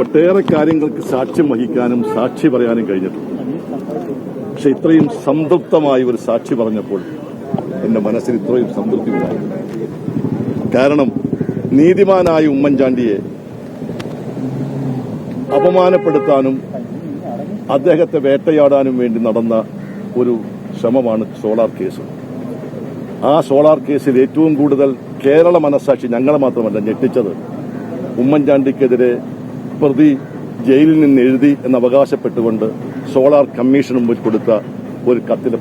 ഒട്ടേറെ കാര്യങ്ങൾക്ക് സാക്ഷ്യം വഹിക്കാനും സാക്ഷി പറയാനും കഴിഞ്ഞിട്ടുണ്ട്. പക്ഷെ ഇത്രയും സംതൃപ്തമായ ഒരു സാക്ഷി പറഞ്ഞപ്പോൾ എന്റെ മനസ്സിൽ ഇത്രയും സംതൃപ്തി ഉണ്ടായി. കാരണം നീതിമാനായ ഉമ്മൻചാണ്ടിയെ അപമാനപ്പെടുത്താനും അദ്ദേഹത്തെ വേട്ടയാടാനും വേണ്ടി നടന്ന ഒരു ശ്രമമാണ് സോളാർ കേസ്. ആ സോളാർ കേസിൽ ഏറ്റവും കൂടുതൽ കേരള മനസ്സാക്ഷി ഞങ്ങളെ മാത്രമല്ല ഞെട്ടിച്ചത് ഉമ്മൻചാണ്ടിക്കെതിരെ പ്രതി ജയിലിൽ നിന്ന് എഴുതി എന്ന് അവകാശപ്പെട്ടുകൊണ്ട് സോളാർ കമ്മീഷന് മുമ്പിൽ കൊടുത്ത ഒരു കത്തിലെ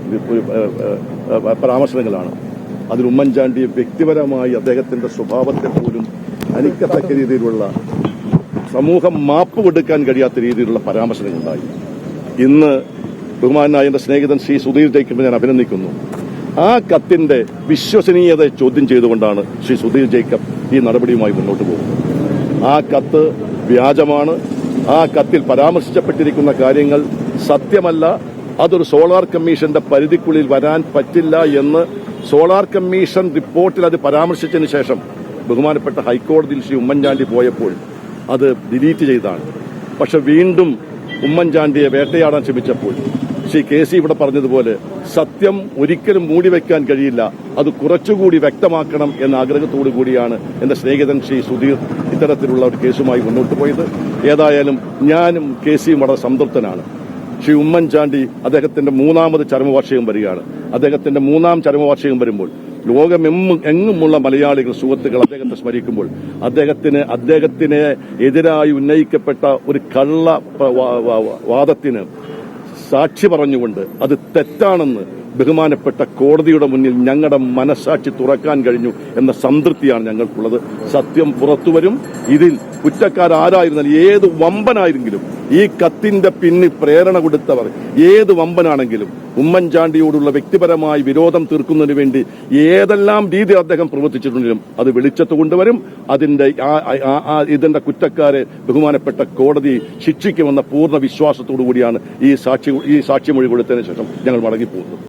പരാമർശങ്ങളാണ്. അതിൽ ഉമ്മൻചാണ്ടി വ്യക്തിപരമായി അദ്ദേഹത്തിന്റെ സ്വഭാവത്തെ പോലും ഹനിക്കത്തക്ക രീതിയിലുള്ള സമൂഹം മാപ്പ് കൊടുക്കാൻ കഴിയാത്ത രീതിയിലുള്ള പരാമർശങ്ങളുണ്ടായി. ഇന്ന് ബഹുമാനായ എന്റെ സ്നേഹിതൻ ശ്രീ സുധീർ ജേക്കബിനെ ഞാൻ അഭിനന്ദിക്കുന്നു. ആ കത്തിന്റെ വിശ്വസനീയത ചോദ്യം ചെയ്തുകൊണ്ടാണ് ശ്രീ സുധീർ ജേക്കബ് ഈ നടപടിയുമായി മുന്നോട്ട് പോകുന്നത്. ആ കത്ത് വ്യാജമാണ്. ആ കത്തിൽ പരാമർശിക്കപ്പെട്ടിരിക്കുന്ന കാര്യങ്ങൾ സത്യമല്ല. അതൊരു സോളാർ കമ്മീഷന്റെ പരിധിക്കുള്ളിൽ വരാൻ പറ്റില്ല എന്ന് സോളാർ കമ്മീഷൻ റിപ്പോർട്ടിൽ അത് പരാമർശിച്ചതിന് ശേഷം ബഹുമാനപ്പെട്ട ഹൈക്കോടതിയിൽ ശ്രീ ഉമ്മൻചാണ്ടി പോയപ്പോൾ അത് ഡിലീറ്റ് ചെയ്താണ്. പക്ഷെ വീണ്ടും ഉമ്മൻചാണ്ടിയെ വേട്ടയാടാൻ ശ്രമിച്ചപ്പോൾ ശ്രീ കെ സി ഇവിടെ പറഞ്ഞതുപോലെ സത്യം ഒരിക്കലും മൂടിവെക്കാൻ കഴിയില്ല, അത് കുറച്ചുകൂടി വ്യക്തമാക്കണം എന്ന ആഗ്രഹത്തോടു കൂടിയാണ് എന്റെ സ്നേഹിതൻ ശ്രീ സുധീർ ഇത്തരത്തിലുള്ള ഒരു കേസുമായി മുന്നോട്ട് പോയത്. ഏതായാലും ഞാനും കെ സിയും വളരെ സംതൃപ്തനാണ്. ശ്രീ ഉമ്മൻചാണ്ടി അദ്ദേഹത്തിന്റെ 3ാമത് ചരമവാർഷികം വരികയാണ്. അദ്ദേഹത്തിന്റെ 3ാം ചരമവാർഷികം വരുമ്പോൾ ലോകമെങ്ങുമുള്ള മലയാളികൾ സുഹൃത്തുക്കൾ അദ്ദേഹത്തെ സ്മരിക്കുമ്പോൾ അദ്ദേഹത്തിന് എതിരായി ഉന്നയിക്കപ്പെട്ട ഒരു കള്ള വാദത്തിന് സാക്ഷി പറഞ്ഞുകൊണ്ട് അത് തെറ്റാണെന്ന് ബഹുമാനപ്പെട്ട കോടതിയുടെ മുന്നിൽ ഞങ്ങളുടെ മനസ്സാക്ഷി തുറക്കാൻ കഴിഞ്ഞു എന്ന സംതൃപ്തിയാണ് ഞങ്ങൾക്കുള്ളത്. സത്യം പുറത്തുവരും. ഇതിൽ കുറ്റക്കാരാരായിരുന്നാലും ഏത് വമ്പനായിരുന്നെങ്കിലും ഈ കത്തിന്റെ പിന്നിൽ പ്രേരണ കൊടുത്തവർ ഏത് വമ്പനാണെങ്കിലും ഉമ്മൻചാണ്ടിയോടുള്ള വ്യക്തിപരമായ വിരോധം തീർക്കുന്നതിന് വേണ്ടി ഏതെല്ലാം രീതി അദ്ദേഹം പ്രവർത്തിച്ചിട്ടുണ്ടെങ്കിലും അത് വെളിച്ചത്ത് കൊണ്ടുവരും. ഇതിന്റെ കുറ്റക്കാരെ ബഹുമാനപ്പെട്ട കോടതി ശിക്ഷിക്കുമെന്ന പൂർണ്ണ വിശ്വാസത്തോടു കൂടിയാണ് ഈ സാക്ഷിമൊഴി കൊടുത്തതിനു ശേഷം ഞങ്ങൾ മടങ്ങിപ്പോകുന്നത്.